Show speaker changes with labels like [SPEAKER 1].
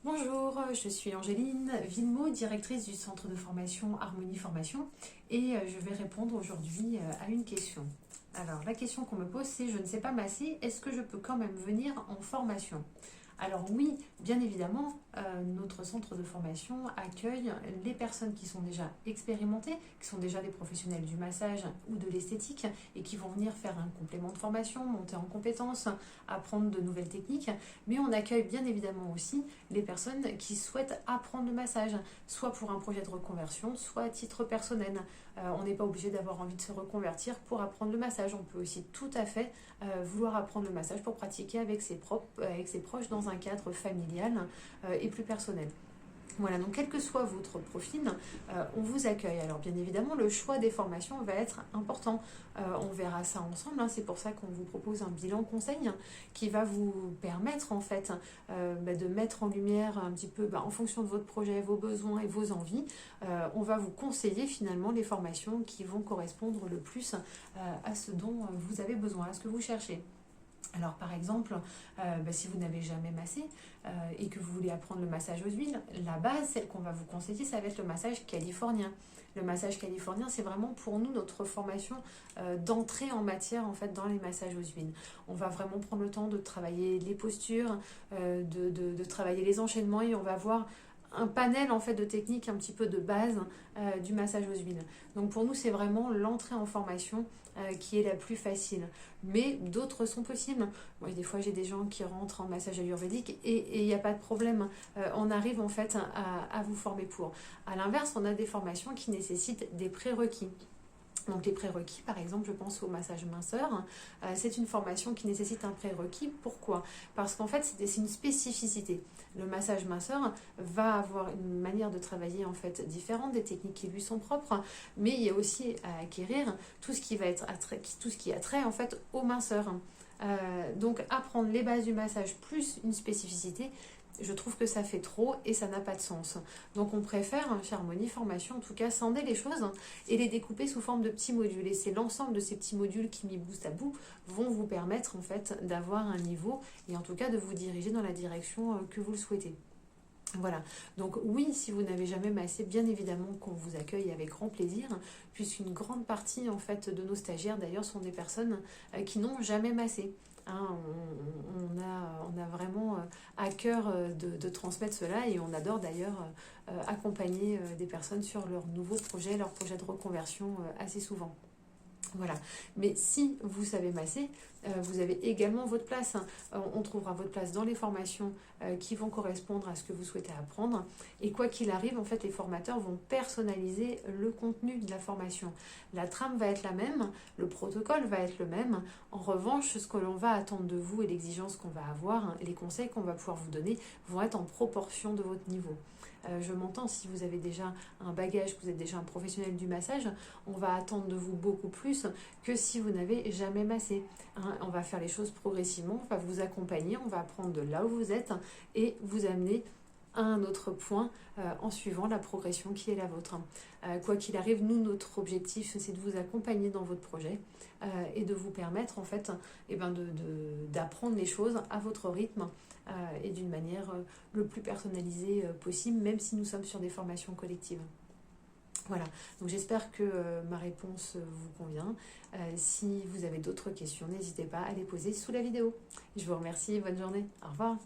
[SPEAKER 1] Bonjour, je suis Angéline Villemot, directrice du centre de formation Harmonie Formation et je vais répondre aujourd'hui à une question. Alors la question qu'on me pose c'est: je ne sais pas masser, est-ce que je peux quand même venir en formation? Alors oui, bien évidemment, notre centre de formation accueille les personnes qui sont déjà expérimentées, qui sont déjà des professionnels du massage ou de l'esthétique et qui vont venir faire un complément de formation, monter en compétences, apprendre de nouvelles techniques. Mais on accueille bien évidemment aussi les personnes qui souhaitent apprendre le massage, soit pour un projet de reconversion, soit à titre personnel. On n'est pas obligé d'avoir envie de se reconvertir pour apprendre le massage. On peut aussi tout à fait vouloir apprendre le massage pour pratiquer avec ses proches dans un cadre familial et plus personnel. Voilà, donc quel que soit votre profil, on vous accueille. Alors bien évidemment, le choix des formations va être important. On verra ça ensemble, hein. C'est pour ça qu'on vous propose un bilan conseil qui va vous permettre en fait de mettre en lumière un petit peu en fonction de votre projet, vos besoins et vos envies. On va vous conseiller finalement les formations qui vont correspondre le plus à ce dont vous avez besoin, à ce que vous cherchez. Alors par exemple, si vous n'avez jamais massé et que vous voulez apprendre le massage aux huiles, la base, celle qu'on va vous conseiller, ça va être le massage californien. Le massage californien, c'est vraiment pour nous notre formation d'entrée en matière en fait dans les massages aux huiles. On va vraiment prendre le temps de travailler les postures, de travailler les enchaînements et on va voir un panel en fait de techniques un petit peu de base du massage aux huiles. Donc pour nous c'est vraiment l'entrée en formation qui est la plus facile. Mais d'autres sont possibles. Moi des fois j'ai des gens qui rentrent en massage ayurvédique et il n'y a pas de problème. On arrive en fait à vous former pour. À l'inverse, on a des formations qui nécessitent des prérequis. Donc les prérequis, par exemple, je pense au massage minceur, c'est une formation qui nécessite un prérequis. Pourquoi? Parce qu'en fait, c'est une spécificité. Le massage minceur va avoir une manière de travailler en fait différente, des techniques qui lui sont propres, mais il y a aussi à acquérir tout ce qui va être tout ce qui a trait en fait au minceur. Donc apprendre les bases du massage plus une spécificité, je trouve que ça fait trop et ça n'a pas de sens. Donc on préfère, chez Harmonie Formation en tout cas, scinder les choses et les découper sous forme de petits modules. Et c'est l'ensemble de ces petits modules qui, mis bout à bout, vont vous permettre en fait d'avoir un niveau et en tout cas de vous diriger dans la direction que vous le souhaitez. Voilà, donc oui, si vous n'avez jamais massé, bien évidemment qu'on vous accueille avec grand plaisir, puisqu'une grande partie en fait de nos stagiaires d'ailleurs sont des personnes qui n'ont jamais massé. Hein, on a vraiment à cœur de transmettre cela et on adore d'ailleurs accompagner des personnes sur leurs nouveaux projets, leurs projets de reconversion assez souvent. Voilà. Mais si vous savez masser, vous avez également votre place. On trouvera votre place dans les formations qui vont correspondre à ce que vous souhaitez apprendre. Et quoi qu'il arrive, en fait, les formateurs vont personnaliser le contenu de la formation. La trame va être la même, le protocole va être le même. En revanche, ce que l'on va attendre de vous et l'exigence qu'on va avoir, les conseils qu'on va pouvoir vous donner vont être en proportion de votre niveau. Je m'entends, si vous avez déjà un bagage, que vous êtes déjà un professionnel du massage, on va attendre de vous beaucoup plus que si vous n'avez jamais massé. Hein, on va faire les choses progressivement, on va vous accompagner, on va apprendre de là où vous êtes et vous amener à un autre point en suivant la progression qui est la vôtre. Quoi qu'il arrive, nous, notre objectif, c'est de vous accompagner dans votre projet et de vous permettre en fait d'apprendre les choses à votre rythme et d'une manière le plus personnalisée possible, même si nous sommes sur des formations collectives. Voilà, donc j'espère que ma réponse vous convient. Si vous avez d'autres questions, n'hésitez pas à les poser sous la vidéo. Je vous remercie, bonne journée, au revoir.